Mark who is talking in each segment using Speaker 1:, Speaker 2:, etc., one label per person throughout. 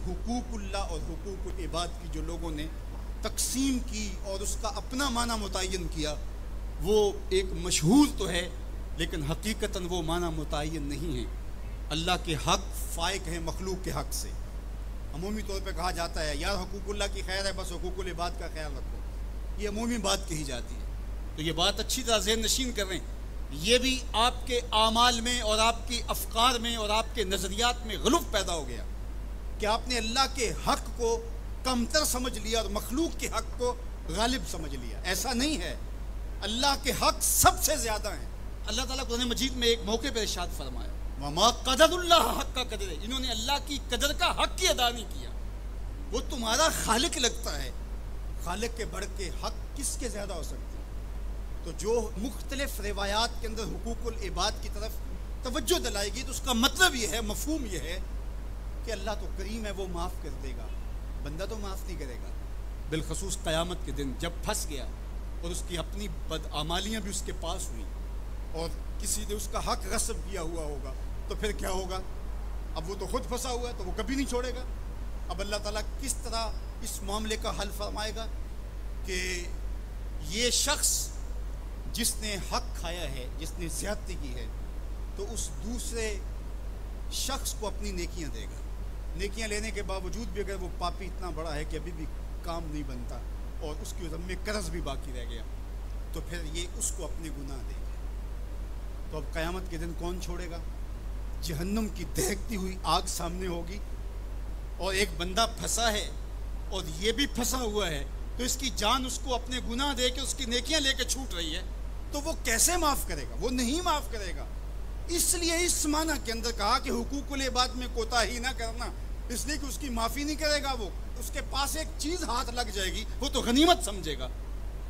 Speaker 1: حقوق اللہ اور حقوق العباد کی جو لوگوں نے تقسیم کی اور اس کا اپنا معنی متعین کیا، وہ ایک مشہور تو ہے لیکن حقیقتاً وہ معنی متعین نہیں ہے۔ اللہ کے حق فائق ہیں مخلوق کے حق سے۔ عمومی طور پہ کہا جاتا ہے یار حقوق اللہ کی خیر ہے، بس حقوق العباد کا خیال رکھو، یہ عمومی بات کہی جاتی ہے۔ تو یہ بات اچھی طرح ذہن نشین کر رہے ہیں، یہ بھی آپ کے اعمال میں اور آپ کی افکار میں اور آپ کے نظریات میں غلو پیدا ہو گیا کہ آپ نے اللہ کے حق کو کمتر سمجھ لیا اور مخلوق کے حق کو غالب سمجھ لیا۔ ایسا نہیں ہے، اللہ کے حق سب سے زیادہ ہیں۔ اللہ تعالیٰ قرآن مجید میں ایک موقع پر ارشاد فرمایا وَمَا قَدَرُ اللَّهَ حَقَّ قَدْرِهِ، انہوں نے اللہ کی قدر کا حق کی ادا نہیں کیا۔ وہ تمہارا خالق لگتا ہے، خالق کے بڑھ کے حق کس کے زیادہ ہو سکتے ہیں؟ تو جو مختلف روایات کے اندر حقوق العباد کی طرف توجہ دلائے گی تو اس کا مطلب یہ ہے، مفہوم یہ ہے کہ اللہ تو کریم ہے، وہ معاف کر دے گا، بندہ تو معاف نہیں کرے گا۔ بالخصوص قیامت کے دن جب پھنس گیا اور اس کی اپنی بدعمالیاں بھی اس کے پاس ہوئی اور کسی نے اس کا حق غصب کیا ہوا ہوگا تو پھر کیا ہوگا؟ اب وہ تو خود پھنسا ہوا ہے تو وہ کبھی نہیں چھوڑے گا۔ اب اللہ تعالیٰ کس طرح اس معاملے کا حل فرمائے گا کہ یہ شخص جس نے حق کھایا ہے، جس نے زیادتی کی ہے، تو اس دوسرے شخص کو اپنی نیکیاں دے گا۔ نیکیاں لینے کے باوجود بھی اگر وہ پاپی اتنا بڑا ہے کہ ابھی بھی کام نہیں بنتا اور اس کی ذمہ قرض بھی باقی رہ گیا، تو پھر یہ اس کو اپنے گناہ دے گا۔ تو اب قیامت کے دن کون چھوڑے گا؟ جہنم کی دہکتی ہوئی آگ سامنے ہوگی اور ایک بندہ پھنسا ہے اور یہ بھی پھنسا ہوا ہے، تو اس کی جان اس کو اپنے گناہ دے کے اس کی نیکیاں لے کے چھوٹ رہی ہے، تو وہ کیسے معاف کرے گا؟ وہ نہیں معاف کرے گا۔ اس لیے اس معنی کے اندر کہا کہ حقوق العباد میں کوتاہی نہ کرنا، اس لیے کہ اس کی معافی نہیں کرے گا، وہ اس کے پاس ایک چیز ہاتھ لگ جائے گی وہ تو غنیمت سمجھے گا۔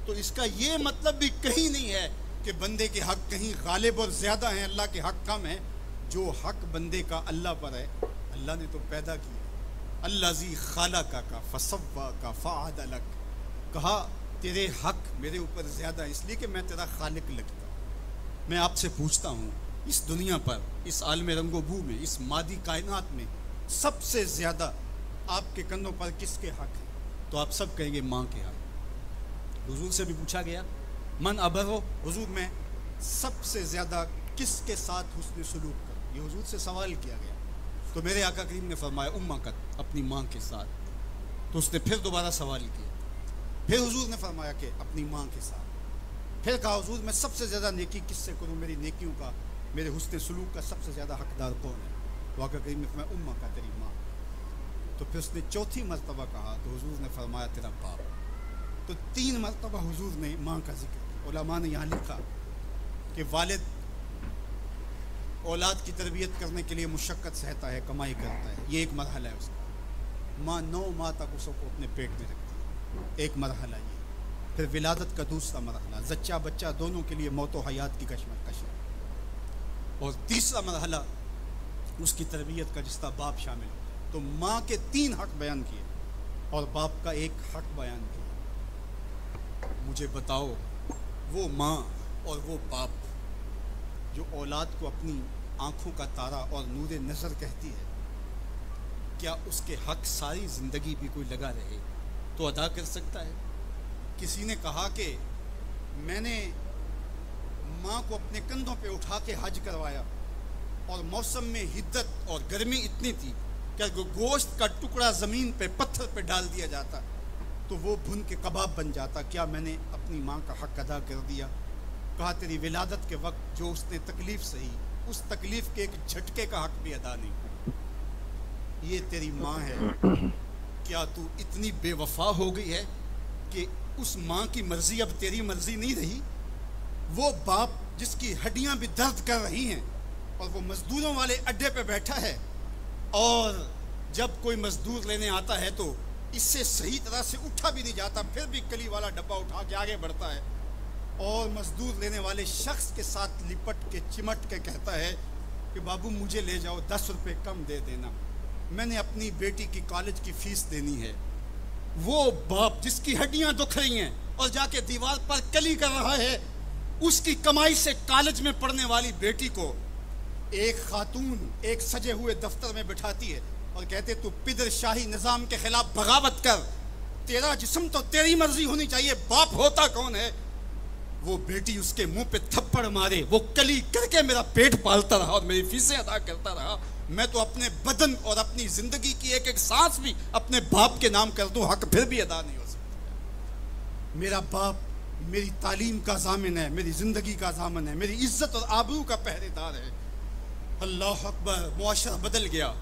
Speaker 1: تو اس کا یہ مطلب بھی کہیں نہیں ہے کہ بندے کے حق کہیں غالب اور زیادہ ہیں، اللہ کے حق کم ہیں۔ جو حق بندے کا اللہ پر ہے، اللہ نے تو پیدا کیا۔ الذی خلقک فسواک فعدلک، کہا تیرے حق میرے اوپر زیادہ ہے اس لیے کہ میں تیرا خالق لگتا ہوں۔ میں آپ سے پوچھتا ہوں، اس دنیا پر، اس عالم رنگ و بو میں، اس مادی کائنات میں سب سے زیادہ آپ کے کندھوں پر کس کے حق ہیں؟ تو آپ سب کہیں گے ماں کے حق۔ حضور سے بھی پوچھا گیا من ابرو، حضور میں سب سے زیادہ کس کے ساتھ حسن سلوک کروں؟ یہ حضور سے سوال کیا گیا تو میرے آقا کریم نے فرمایا امکت، اپنی ماں کے ساتھ۔ تو اس نے پھر دوبارہ سوال کیا، پھر حضور نے فرمایا کہ اپنی ماں کے ساتھ۔ پھر کہا حضور میں سب سے زیادہ نیکی کس سے کروں؟ میری نیکیوں کا، میرے حسن سلوک کا سب سے زیادہ حقدار کون ہے؟ تو آقا کریم نے فرمایا امکا، تیری ماں۔ تو پھر اس نے چوتھی مرتبہ کہا تو حضور نے فرمایا تیرا باپ۔ تو 3 مرتبہ حضور نے ماں کا ذکر کیا۔ علماء نے یہاں لکھا کہ والد اولاد کی تربیت کرنے کے لیے مشقت سہتا ہے، کمائی کرتا ہے، یہ ایک مرحلہ ہے اس کا۔ ماں 9 ماہ تک اس کو اپنے پیٹ میں رکھتی ہے، ایک مرحلہ یہ۔ پھر ولادت کا دوسرا مرحلہ، زچہ بچہ دونوں کے لیے موت و حیات کی کشمکش ہے۔ اور تیسرا مرحلہ اس کی تربیت کا جس کا باپ شامل ہوتا ہے۔ تو ماں کے 3 حق بیان کیے اور باپ کا 1 حق بیان کیا۔ مجھے بتاؤ وہ ماں اور وہ باپ جو اولاد کو اپنی آنکھوں کا تارا اور نور نظر کہتی ہے، کیا اس کے حق ساری زندگی بھی کوئی لگا رہے تو ادا کر سکتا ہے؟ کسی نے کہا کہ میں نے ماں کو اپنے کندھوں پہ اٹھا کے حج کروایا اور موسم میں حدت اور گرمی اتنی تھی کہ گوشت کا ٹکڑا زمین پہ پتھر پہ ڈال دیا جاتا تو وہ بھن کے کباب بن جاتا، کیا میں نے اپنی ماں کا حق ادا کر دیا؟ کہا تیری ولادت کے وقت جو اس نے تکلیف سہی، اس تکلیف کے ایک جھٹکے کا حق بھی ادا نہیں۔ یہ تیری ماں ہے، کیا تو اتنی بے وفا ہو گئی ہے کہ اس ماں کی مرضی اب تیری مرضی نہیں رہی؟ وہ باپ جس کی ہڈیاں بھی درد کر رہی ہیں اور وہ مزدوروں والے اڈے پہ بیٹھا ہے، اور جب کوئی مزدور لینے آتا ہے تو اس سے صحیح طرح سے اٹھا بھی نہیں جاتا، پھر بھی کلی والا ڈبہ اٹھا کے آگے بڑھتا ہے، اور مزدور لینے والے شخص کے ساتھ لپٹ کے چمٹ کے کہتا ہے کہ بابو مجھے لے جاؤ، 10 روپے کم دے دینا، میں نے اپنی بیٹی کی کالج کی فیس دینی ہے۔ وہ باپ جس کی ہڈیاں دکھ رہی ہیں اور جا کے دیوار پر کلی کر رہا ہے، اس کی کمائی سے کالج میں پڑھنے والی بیٹی کو ایک خاتون ایک سجے ہوئے دفتر میں بٹھاتی ہے اور کہتے تو پدر شاہی نظام کے خلاف بغاوت کر، تیرا جسم تو تیری مرضی ہونی چاہیے، باپ ہوتا کون ہے؟ وہ بیٹی اس کے منہ پہ تھپڑ مارے، وہ کلی کر کے میرا پیٹ پالتا رہا اور میری فیسیں ادا کرتا رہا، میں تو اپنے بدن اور اپنی زندگی کی ایک ایک سانس بھی اپنے باپ کے نام کر دوں، حق پھر بھی ادا نہیں ہو سکتا۔ میرا باپ میری تعلیم کا ضامن ہے، میری زندگی کا ضامن ہے، میری عزت اور آبرو کا پہرے دار ہے۔ اللہ اکبر، معاشرہ بدل گیا،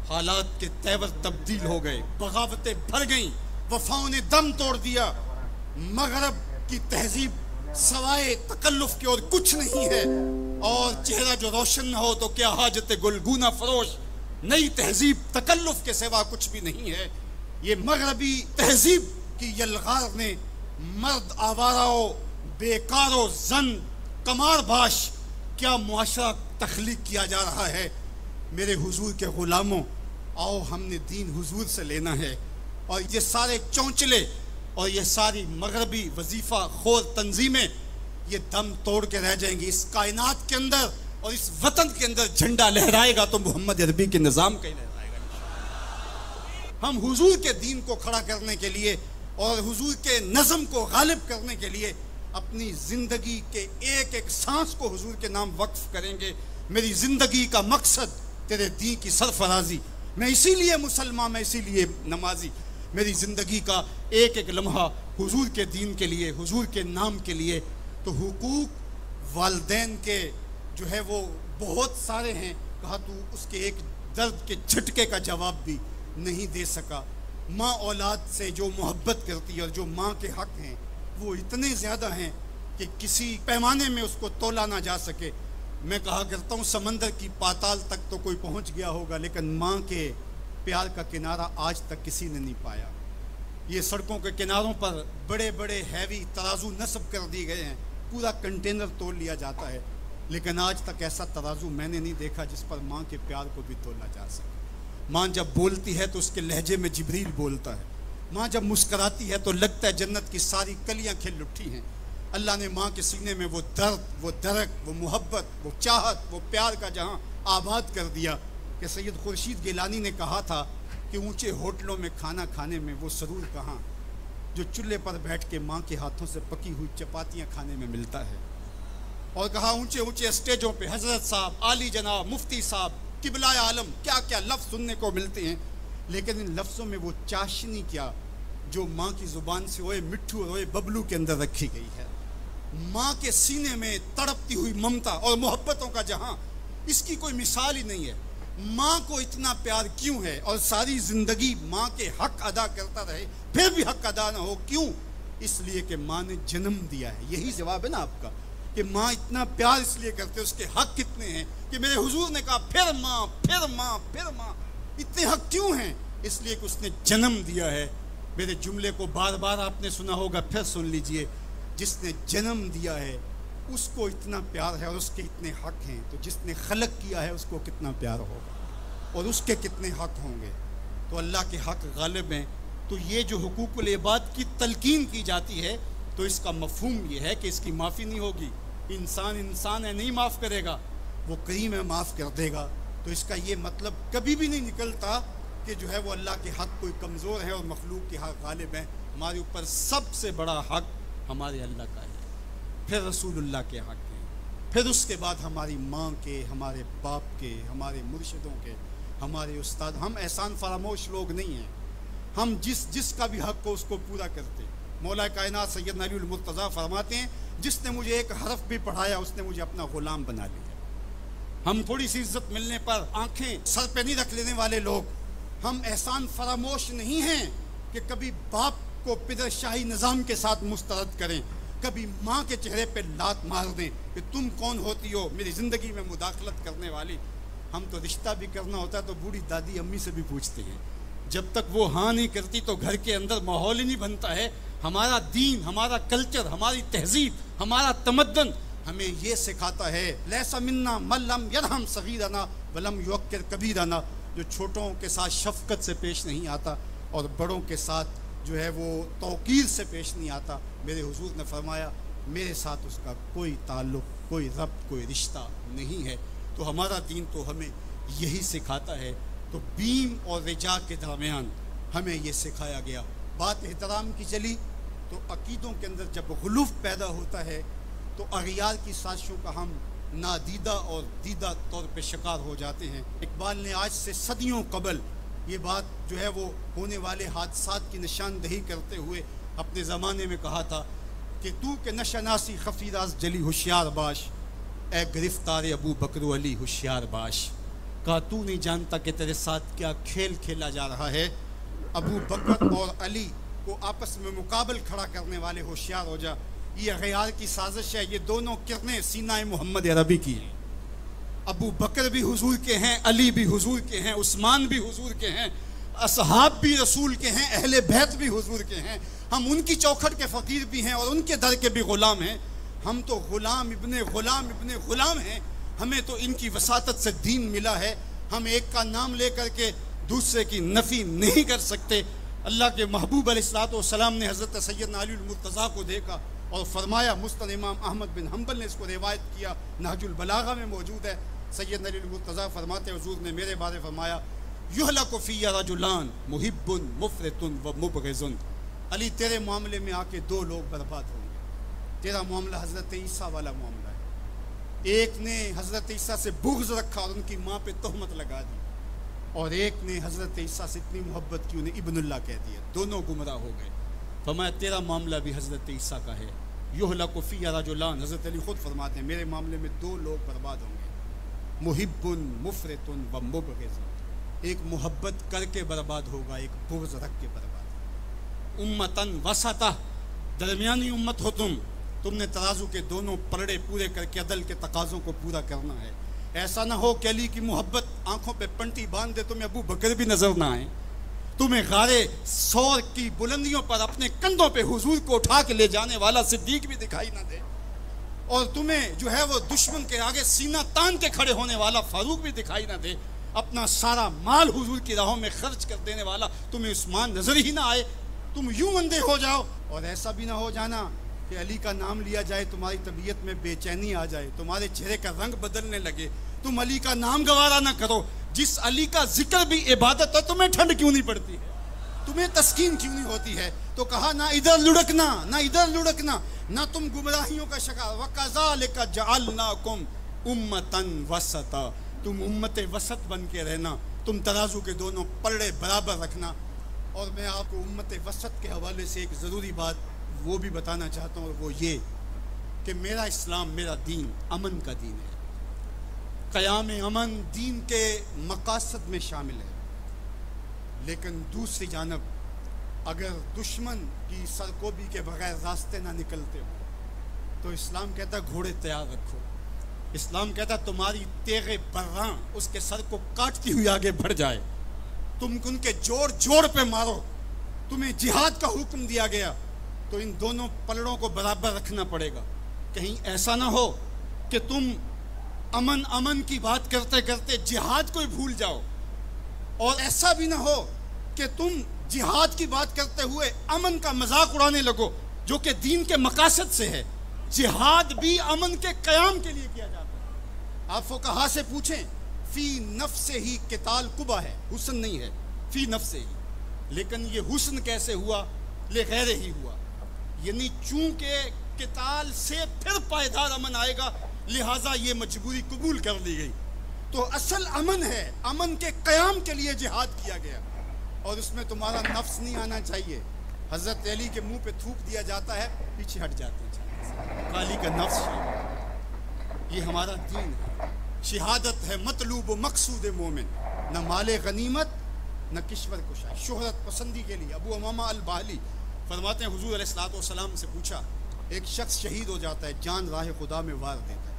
Speaker 1: حالات کے تیور تبدیل ہو گئے، بغاوتیں بھر گئیں، وفاؤں نے دم توڑ دیا۔ مغرب کی تہذیب سوائے تکلف کے اور کچھ نہیں ہے، اور چہرہ جو روشن نہ ہو تو کیا حاجت گلگونہ فروش، نئی تہذیب تکلف کے سوا کچھ بھی نہیں ہے۔ یہ مغربی تہذیب کی یلغار نے مرد آوارہ، بیکار و زن کمار باش کیا معاشرہ تخلیق کیا جا رہا ہے۔ میرے حضور کے غلاموں، آؤ ہم نے دین حضور سے لینا ہے، اور یہ سارے چونچلے اور یہ ساری مغربی وظیفہ خور تنظیمیں یہ دم توڑ کے رہ جائیں گی۔ اس کائنات کے اندر اور اس وطن کے اندر جھنڈا لہرائے گا تو محمد عربی کے نظام کا ہی لہرائے گا۔ ہم حضور کے دین کو کھڑا کرنے کے لیے اور حضور کے نظم کو غالب کرنے کے لیے اپنی زندگی کے ایک ایک سانس کو حضور کے نام وقف کریں گے۔ میری زندگی کا مقصد تیرے دین کی سرفرازی، میں اسی لیے مسلمان، میں اسی لیے نمازی، میری زندگی کا ایک ایک لمحہ حضور کے دین کے لیے، حضور کے نام کے لیے۔ تو حقوق والدین کے جو ہے وہ بہت سارے ہیں، کہا تو اس کے ایک درد کے جھٹکے کا جواب بھی نہیں دے سکا۔ ماں اولاد سے جو محبت کرتی ہے اور جو ماں کے حق ہیں وہ اتنے زیادہ ہیں کہ کسی پیمانے میں اس کو تولا نہ جا سکے۔ میں کہا کرتا ہوں سمندر کی پاتال تک تو کوئی پہنچ گیا ہوگا، لیکن ماں کے پیار کا کنارہ آج تک کسی نے نہیں پایا۔ یہ سڑکوں کے کناروں پر بڑے بڑے ہیوی ترازو نصب کر دی گئے ہیں، پورا کنٹینر تول لیا جاتا ہے، لیکن آج تک ایسا ترازو میں نے نہیں دیکھا جس پر ماں کے پیار کو بھی تولا جا سکے۔ ماں جب بولتی ہے تو اس کے لہجے میں جبریل بولتا ہے، ماں جب مسکراتی ہے تو لگتا ہے جنت کی ساری کلیاں کھل اٹھی ہیں۔ اللہ نے ماں کے سینے میں وہ درد، وہ درک، وہ محبت، وہ چاہت، وہ پیار کا جہاں آباد کر دیا کہ سید خورشید گیلانی نے کہا تھا کہ اونچے ہوٹلوں میں کھانا کھانے میں وہ سرور کہاں جو چولہے پر بیٹھ کے ماں کے ہاتھوں سے پکی ہوئی چپاتیاں کھانے میں ملتا ہے۔ اور کہا اونچے اونچے اسٹیجوں پہ حضرت صاحب، عالی جناب، مفتی صاحب، قبلہ عالم، کیا کیا لفظ سننے کو ملتے ہیں، لیکن ان لفظوں میں وہ چاشنی کیا جو ماں کی زبان سے اوئے مٹھو اور اوئے ببلو کے اندر رکھی گئی ہے۔ ماں کے سینے میں تڑپتی ہوئی ممتا اور محبتوں کا جہاں، اس کی کوئی مثال ہی نہیں ہے۔ ماں کو اتنا پیار کیوں ہے اور ساری زندگی ماں کے حق ادا کرتا رہے پھر بھی حق ادا نہ ہو، کیوں؟ اس لیے کہ ماں نے جنم دیا ہے۔ یہی جواب ہے نا آپ کا کہ ماں اتنا پیار اس لیے کرتے، اس کے حق کتنے ہیں کہ میرے حضور نے کہا پھر ماں، پھر ماں، پھر ماں۔ اتنے حق کیوں ہیں؟ اس لیے کہ اس نے جنم دیا ہے۔ میرے جملے کو بار بار آپ نے سنا ہوگا، پھر سن لیجئے، جس نے جنم دیا ہے اس کو اتنا پیار ہے اور اس کے اتنے حق ہیں، تو جس نے خلق کیا ہے اس کو کتنا پیار ہوگا اور اس کے کتنے حق ہوں گے۔ تو اللہ کے حق غالب ہیں۔ تو یہ جو حقوق العباد کی تلقین کی جاتی ہے تو اس کا مفہوم یہ ہے کہ اس کی معافی نہیں ہوگی۔ انسان انسان ہے، نہیں معاف کرے گا، وہ کریم ہے، معاف کر دے گا۔ تو اس کا یہ مطلب کبھی بھی نہیں نکلتا کہ جو ہے وہ اللہ کے حق کوئی کمزور ہے اور مخلوق کے حق غالب ہیں۔ ہمارے اوپر سب سے بڑا حق ہمارے اللہ کا ہے، پھر رسول اللہ کے حق ہیں، پھر اس کے بعد ہماری ماں کے، ہمارے باپ کے، ہمارے مرشدوں کے، ہمارے استاد۔ ہم احسان فراموش لوگ نہیں ہیں، ہم جس کا بھی حق ہو اس کو پورا کرتے۔ مولا کائنات سیدنا علی المرتضیٰ فرماتے ہیں جس نے مجھے ایک حرف بھی پڑھایا اس نے مجھے اپنا غلام بنا لیا۔ ہم تھوڑی سی عزت ملنے پر آنکھیں سر پہ نہیں رکھ لینے والے لوگ، ہم احسان فراموش نہیں ہیں کہ کبھی باپ کو پدر شاہی نظام کے ساتھ مسترد کریں، کبھی ماں کے چہرے پہ لات مار دیں کہ تم کون ہوتی ہو میری زندگی میں مداخلت کرنے والی۔ ہم تو رشتہ بھی کرنا ہوتا ہے تو بوڑھی دادی امی سے بھی پوچھتے ہیں، جب تک وہ ہاں نہیں کرتی تو گھر کے اندر ماحول ہی نہیں بنتا ہے۔ ہمارا دین، ہمارا کلچر، ہماری تہذیب، ہمارا تمدن ہمیں یہ سکھاتا ہے لیس منا من لم یرحم صغیرنا ولم یوقر کبیرنا، جو چھوٹوں کے ساتھ شفقت سے پیش نہیں آتا اور بڑوں کے ساتھ جو ہے وہ توقیر سے پیش نہیں آتا۔ میرے حضور نے فرمایا میرے ساتھ اس کا کوئی تعلق، کوئی ربط، کوئی رشتہ نہیں ہے۔ تو ہمارا دین تو ہمیں یہی سکھاتا ہے تو بیم اور رجا کے درمیان ہمیں یہ سکھایا گیا. بات احترام کی چلی تو عقیدوں کے اندر جب غلوف پیدا ہوتا ہے تو اغیار کی سازشوں کا ہم نادیدہ اور دیدہ طور پہ شکار ہو جاتے ہیں. اقبال نے آج سے صدیوں قبل یہ بات جو ہے وہ ہونے والے حادثات کی نشاندہی کرتے ہوئے اپنے زمانے میں کہا تھا کہ تو کہ نشناسی خفی راز جلی ہوشیار باش، اے گرفتار ابو بکر و علی ہوشیار باش. کہا تو نہیں جانتا کہ تیرے ساتھ کیا کھیل کھیلا جا رہا ہے. ابو بکر اور علی کو آپس میں مقابل کھڑا کرنے والے ہوشیار ہو جا. یہ اغیار کی سازش ہے. یہ دونوں کرنیں سینہ محمد عربی کی ہیں. ابو بکر بھی حضور کے ہیں، علی بھی حضور کے ہیں، عثمان بھی حضور کے ہیں، اصحاب بھی رسول کے ہیں، اہل بیت بھی حضور کے ہیں. ہم ان کی چوکھٹ کے فقیر بھی ہیں اور ان کے در کے بھی غلام ہیں. ہم تو غلام ابن غلام ابن غلام ہیں. ہمیں تو ان کی وساطت سے دین ملا ہے. ہم ایک کا نام لے کر کے دوسرے کی نفی نہیں کر سکتے. اللہ کے محبوب علیہ الصلوۃ والسلام نے حضرت سیدنا علی المرتضیٰ کو دیکھا اور فرمایا، مسند امام احمد بن حنبل نے اس کو روایت کیا، نہج البلاغہ میں موجود ہے. سیدنا علی المرتضیٰ فرماتے حضور نے میرے بارے فرمایا، یہلک فی رجلان محب مفرط و مبغض. علی تیرے معاملے میں آ کے دو لوگ برباد ہوں گے. تیرا معاملہ حضرت عیسیٰ والا معاملہ ہے. ایک نے حضرت عیسیٰ سے بغض رکھا اور ان کی ماں پہ تہمت لگا دی، اور ایک نے حضرت عیسیٰ سے اتنی محبت کی انہیں ابن اللہ کہہ دیا. دونوں گمراہ ہو گئے. فرمایا تیرا معاملہ بھی حضرت عیسیٰ کا ہے. یہلک فی رجلان، حضرت علی خود فرماتے ہیں میرے معاملے میں دو لوگ برباد ہوں گے، محب مفرط و مبغض. ایک محبت کر کے برباد ہوگا، ایک بغض رکھ کے برباد ہوگا. امتن وسطہ، درمیانی امت ہو تم نے ترازو کے دونوں پلڑے پورے کر کے عدل کے تقاضوں کو پورا کرنا ہے. ایسا نہ ہو کہ علی کی محبت آنکھوں پہ پنٹی باندھ دے، تمہیں ابو بکر بھی نظر نہ آئے، تمہیں غارے سور کی بلندیوں پر اپنے کندھوں پہ حضور کو اٹھا کے لے جانے والا صدیق بھی دکھائی نہ دے، اور تمہیں جو ہے وہ دشمن کے آگے سینہ تان کے کھڑے ہونے والا فاروق بھی دکھائی نہ دے، اپنا سارا مال حضور کی راہوں میں خرچ کر دینے والا تمہیں عثمان نظر ہی نہ آئے، تم یوں اندھے ہو جاؤ. اور ایسا بھی نہ ہو جانا کہ علی کا نام لیا جائے تمہاری طبیعت میں بے چینی آ جائے، تمہارے چہرے کا رنگ بدلنے لگے، تم علی کا نام گوارا نہ کرو. جس علی کا ذکر بھی عبادت ہے، تمہیں ٹھنڈ کیوں نہیں پڑتی ہے، تمہیں تسکین کیوں نہیں ہوتی ہے؟ تو کہا نہ ادھر لڑکنا نہ ادھر لڑکنا، نہ تم گمراہیوں کا شکار. وَكَذَلِكَ جَعَلْنَاكُمْ أُمَّةً وَسَطًا، تم امت وسط بن کے رہنا، تم ترازو کے دونوں پلڑے برابر رکھنا. اور میں آپ کو امت وسط کے حوالے سے ایک ضروری بات وہ بھی بتانا چاہتا ہوں، اور وہ یہ کہ میرا اسلام، میرا دین امن کا دین ہے. قیام امن دین کے مقاصد میں شامل ہے. لیکن دوسری جانب اگر دشمن کی سرکوبی کے بغیر راستے نہ نکلتے ہو تو اسلام کہتا ہے گھوڑے تیار رکھو. اسلام کہتا ہے تمہاری تیغ براں اس کے سر کو کاٹتی ہوئی آگے بڑھ جائے، تم ان کے جوڑ جوڑ پہ مارو. تمہیں جہاد کا حکم دیا گیا تو ان دونوں پلڑوں کو برابر رکھنا پڑے گا. کہیں ایسا نہ ہو کہ تم امن کی بات کرتے کرتے جہاد کو ہی بھول جاؤ، اور ایسا بھی نہ ہو کہ تم جہاد کی بات کرتے ہوئے امن کا مذاق اڑانے لگو جو کہ دین کے مقاصد سے ہے. جہاد بھی امن کے قیام کے لیے کیا جاتا ہے. آپ فقہا سے پوچھیں، فی نفس ہی قتال قبح ہے، حسن نہیں ہے، فی نفس ہی. لیکن یہ حسن کیسے ہوا؟ لغیر ہی ہوا، یعنی چونکہ قتال سے پھر پائیدار امن آئے گا، لہٰذا یہ مجبوری قبول کر لی گئی. تو اصل امن ہے، امن کے قیام کے لیے جہاد کیا گیا، اور اس میں تمہارا نفس نہیں آنا چاہیے. حضرت علی کے منہ پہ تھوک دیا جاتا ہے، پیچھے ہٹ جاتے ہیں. علی کا نفس یہ ہمارا دین ہے. شہادت ہے مطلوب و مقصود مومن، نہ مال غنیمت نہ کشور کشائی، شہرت پسندی کے لیے. ابو امامہ الباہلی فرماتے ہیں حضور علیہ الصلوۃ والسلام سے پوچھا، ایک شخص شہید ہو جاتا ہے، جان راہ خدا میں وار دیتا ہے،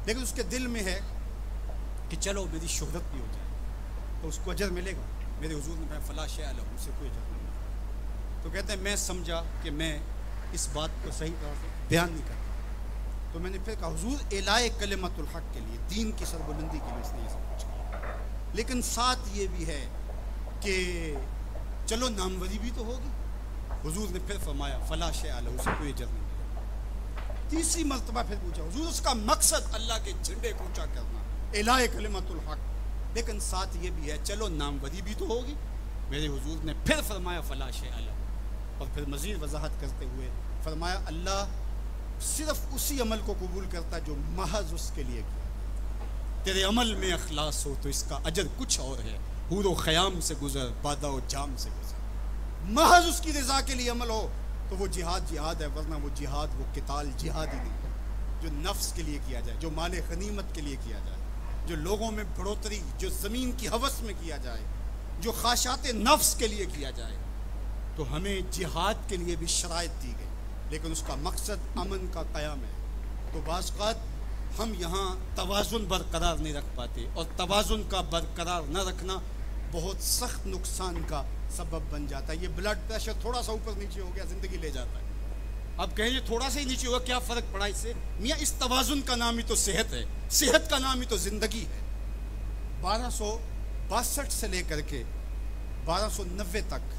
Speaker 1: لیکن اس کے دل میں ہے کہ چلو میری شہرت بھی ہو جائے تو اس کو اجر ملے گا. میرے حضور نے کہا فلا شیء لہ، اسے کوئی اجر نہیں ملے. تو کہتے ہیں میں سمجھا کہ میں اس بات کو صحیح طرح سے بیان نہیں کرتا، تو میں نے پھر کہا حضور اعلاء کلمت الحق کے لیے، دین کی سربلندی کے لیے اس نے یہ سب کچھ کیا، لیکن ساتھ یہ بھی ہے کہ چلو ناموری بھی تو ہوگی. حضور نے پھر فرمایا فلا شیء لہ، اسے کوئی اجر نہیں ملے. تیسری مرتبہ پھر پوچھا حضور اس کا مقصد اللہ کے جھنڈے کو اونچا کرنا، اعلاء کلمت الحق، لیکن ساتھ یہ بھی ہے چلو ناموری بھی تو ہوگی. میرے حضور نے پھر فرمایا فلا شیء له، اور پھر مزید وضاحت کرتے ہوئے فرمایا اللہ صرف اسی عمل کو قبول کرتا ہے جو محض اس کے لیے کیا. تیرے عمل میں اخلاص ہو تو اس کا اجر کچھ اور ہے. حور و خیام سے گزر، بادہ و جام سے گزر. محض اس کی رضا کے لیے عمل ہو تو وہ جہاد جہاد ہے، ورنہ وہ جہاد وہ قتال جہاد ہی نہیں ہے جو نفس کے لیے کیا جائے، جو مال غنیمت کے لیے کیا جائے، جو لوگوں میں بڑھوتری، جو زمین کی ہوس میں کیا جائے، جو خواہشات نفس کے لیے کیا جائے. تو ہمیں جہاد کے لیے بھی شرائط دی گئی، لیکن اس کا مقصد امن کا قیام ہے. تو بعض اوقات ہم یہاں توازن برقرار نہیں رکھ پاتے، اور توازن کا برقرار نہ رکھنا بہت سخت نقصان کا سبب بن جاتا ہے. یہ بلڈ پریشر تھوڑا سا اوپر نیچے ہو گیا زندگی لے جاتا ہے. اب کہیں یہ تھوڑا سا ہی نیچے ہوا کیا فرق پڑا اس سے؟ میاں اس توازن کا نام ہی تو صحت ہے، صحت کا نام ہی تو زندگی ہے. 1262 سے لے کر کے 1290 تک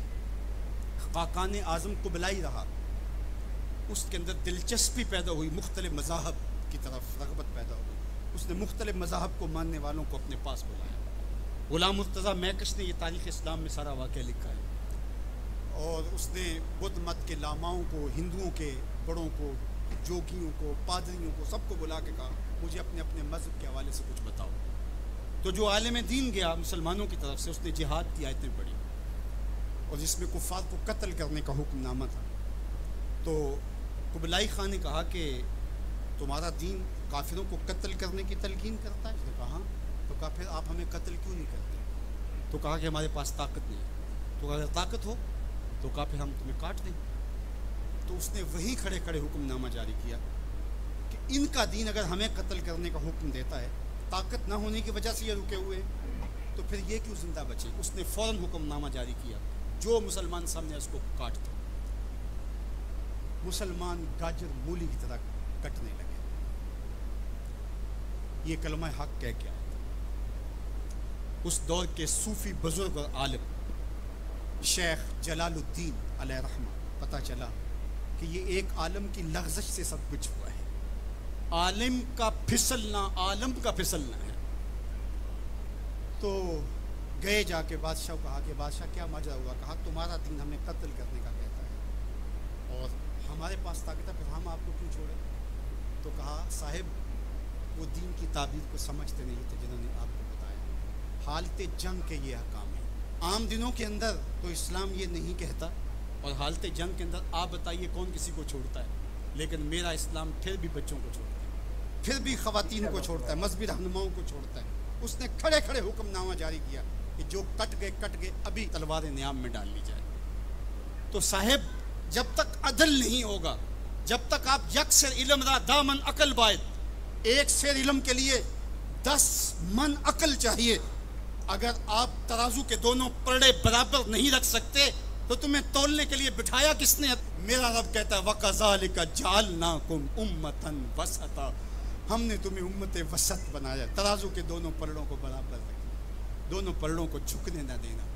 Speaker 1: خاقان اعظم قبلائی رہا. اس کے اندر دلچسپی پیدا ہوئی، مختلف مذاہب کی طرف رغبت پیدا ہوئی. اس نے مختلف مذاہب کو ماننے والوں کو اپنے پاس بلایا. غلام مرتضیٰ میکش نے یہ تاریخ اسلام میں سارا واقعہ لکھا ہے، اور اس نے بدھ مت کے لاماؤں کو، ہندوؤں کے بڑوں کو، جوگیوں کو، پادریوں کو، سب کو بلا کے کہا مجھے اپنے اپنے مذہب کے حوالے سے کچھ بتاؤ. تو جو عالم دین گیا مسلمانوں کی طرف سے، اس نے جہاد کی آیتیں پڑھی، اور جس میں کفار کو قتل کرنے کا حکم نامہ تھا. تو قبلائی خان نے کہا کہ تمہارا دین کافروں کو قتل کرنے کی تلقین کرتا ہے؟ اس نے کہا ہاں. تو کہا پھر آپ ہمیں قتل کیوں نہیں کرتے؟ تو کہا کہ ہمارے پاس طاقت نہیں ہے. تو اگر طاقت ہو تو کہا پھر ہم تمہیں کاٹ دیں. تو اس نے وہیں کھڑے کھڑے حکم نامہ جاری کیا کہ ان کا دین اگر ہمیں قتل کرنے کا حکم دیتا ہے، طاقت نہ ہونے کی وجہ سے یہ رکے ہوئے، تو پھر یہ کیوں زندہ بچے؟ اس نے فوراً حکم نامہ جاری کیا، جو مسلمان سامنے اس کو کاٹ دو. مسلمان گاجر مولی کی طرح کٹنے لگے. یہ کلمہ حق کہہ کے آیا. اس دور کے صوفی بزرگ اور عالم شیخ جلال الدین علیہ رحمہ، پتہ چلا کہ یہ ایک عالم کی لغزش سے سب کچھ ہوا ہے. عالم کا پھسلنا عالم کا پھسلنا ہے. تو گئے جا کے بادشاہ کو کہا کہ بادشاہ کیا ماجرا ہوا؟ کہا تمہارا دین ہمیں قتل کرنے کا کہتا ہے اور ہمارے پاس طاقت ہے، پھر ہم آپ کو کیوں چھوڑیں؟ تو کہا صاحب وہ دین کی تعبیر کو سمجھتے نہیں تھے جنہوں نے آپ کو بتایا. حالت جنگ کے یہ احکام ہیں. عام دنوں کے اندر تو اسلام یہ نہیں کہتا، اور حالت جنگ کے اندر آپ بتائیے کون کسی کو چھوڑتا ہے؟ لیکن میرا اسلام پھر بھی بچوں کو چھوڑتا ہے، پھر بھی خواتین کو چھوڑتا ہے، مذہبی رہنماؤں کو چھوڑتا ہے. اس نے کھڑے کھڑے حکم نامہ جاری کیا کہ جو کٹ گئے ابھی تلوار نیام میں ڈال لی جائے. تو صاحب جب تک عدل نہیں ہوگا، جب تک آپ یک سیر علم را دامن عقل باید، ایک سیر علم کے لیے 10 من عقل چاہیے. اگر آپ ترازو کے دونوں پلڑے برابر نہیں رکھ سکتے تو تمہیں تولنے کے لیے بٹھایا کس نے؟ میرا رب کہتا ہے وَكَذَلِكَ جَعَلْنَاكُمْ أُمَّةً وَسَطًا، ہم نے تمہیں امت وسط بنایا. ترازو کے دونوں پلڑوں کو برابر رکھنا، دونوں پلڑوں کو جھکنے نہ دینا.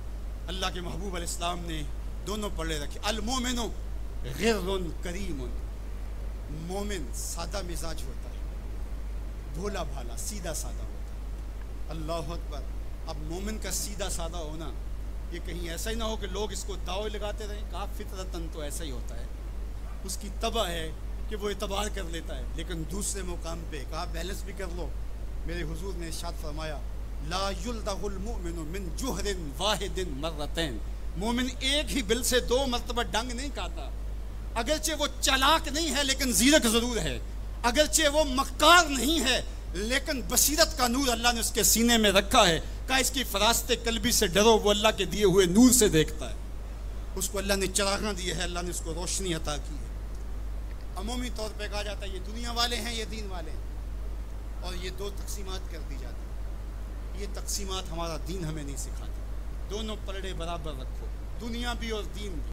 Speaker 1: اللہ کے محبوب علیہ السلام نے دونوں پلڑے رکھے. المومن غر کریم، مومن سادہ مزاج ہوتا ہے، بھولا بھالا سیدھا سادہ ہوتا ہے. اللہ اکبر. اب مومن کا سیدھا سادہ ہونا یہ کہیں ایسا ہی نہ ہو کہ لوگ اس کو دعوے لگاتے رہیں. کہا فطرتاً تو ایسا ہی ہوتا ہے، اس کی طبع ہے کہ وہ اعتبار کر لیتا ہے. لیکن دوسرے مقام پہ کہا بیلنس بھی کر لو. میرے حضور نے ارشاد فرمایا لا یلدغ المؤمن من جوہر واحد مرتين، مومن ایک ہی بل سے 2 مرتبہ ڈنگ نہیں کھاتا. اگرچہ وہ چالاک نہیں ہے لیکن زیرک ضرور ہے، اگرچہ وہ مکار نہیں ہے لیکن بصیرت کا نور اللہ نے اس کے سینے میں رکھا ہے. کہا اس کی فراست قلبی سے ڈرو، وہ اللہ کے دیے ہوئے نور سے دیکھتا ہے. اس کو اللہ نے چراغاں دی ہے، اللہ نے اس کو روشنی عطا کی ہے. عمومی طور پہ کہا جاتا ہے یہ دنیا والے ہیں، یہ دین والے ہیں، اور یہ 2 تقسیمات کر دی جاتی ہیں. یہ تقسیمات ہمارا دین ہمیں نہیں سکھاتا. دونوں پلڑے برابر رکھو، دنیا بھی اور دین بھی.